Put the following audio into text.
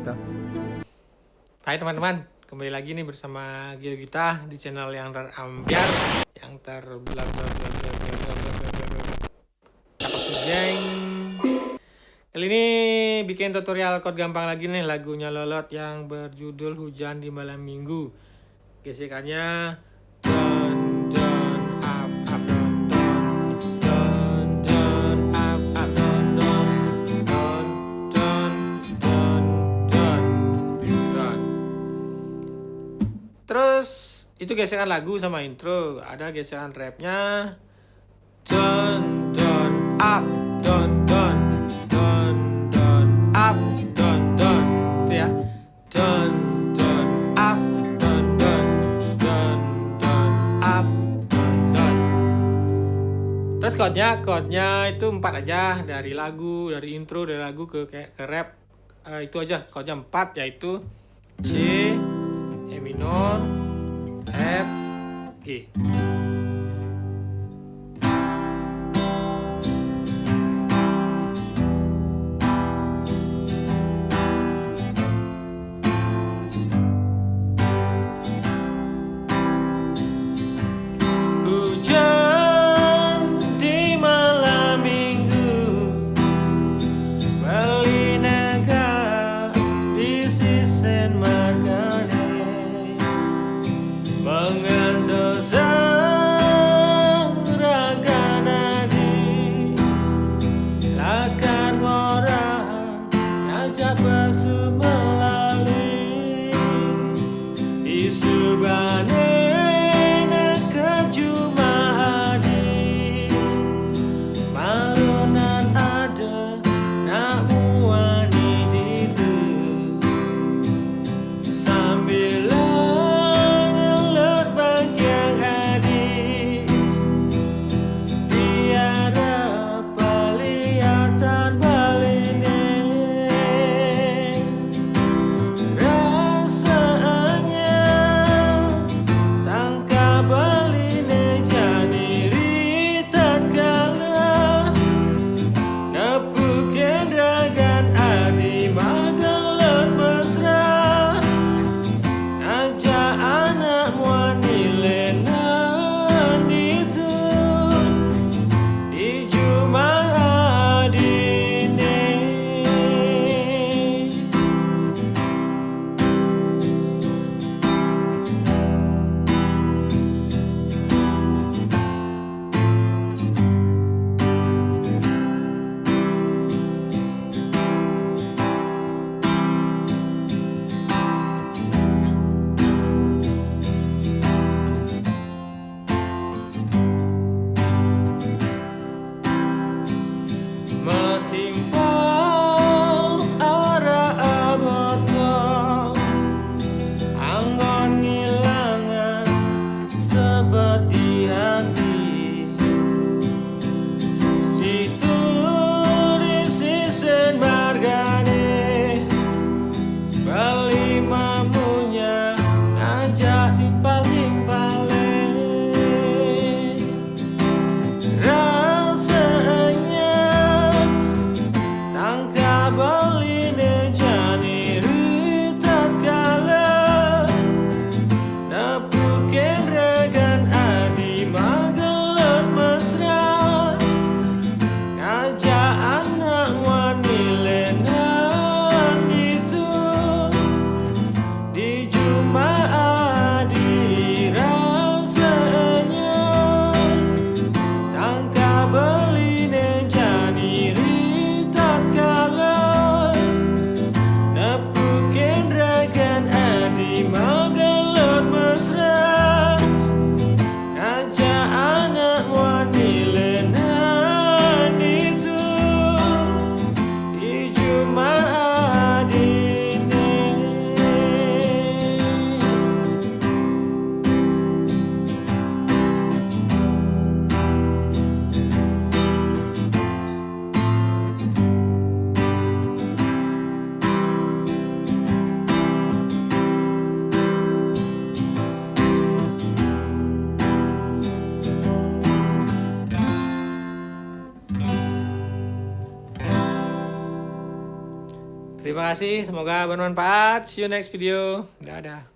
gitu. Hai teman-teman, kembali lagi nih bersama Gio Gita di channel yang terambiar, yang jeng. Kali ini bikin tutorial chord gampang lagi nih, lagunya Lolot yang berjudul Hujan di Malam Minggu. Gesekannya don don up up don don up up don don don don don. Terus itu gesekan lagu sama intro, ada gesekan rapnya don don up don don don don up don don, itu ya, don don up don don don don up don don. Terus chordnya itu 4 aja, dari lagu, dari intro, dari lagu ke rap. Itu aja chordnya 4, yaitu C, E minor, F, G. Hujan di malam minggu melineka di sisen margane, mengantar Terima kasih, semoga bermanfaat. See you next video. Dadah.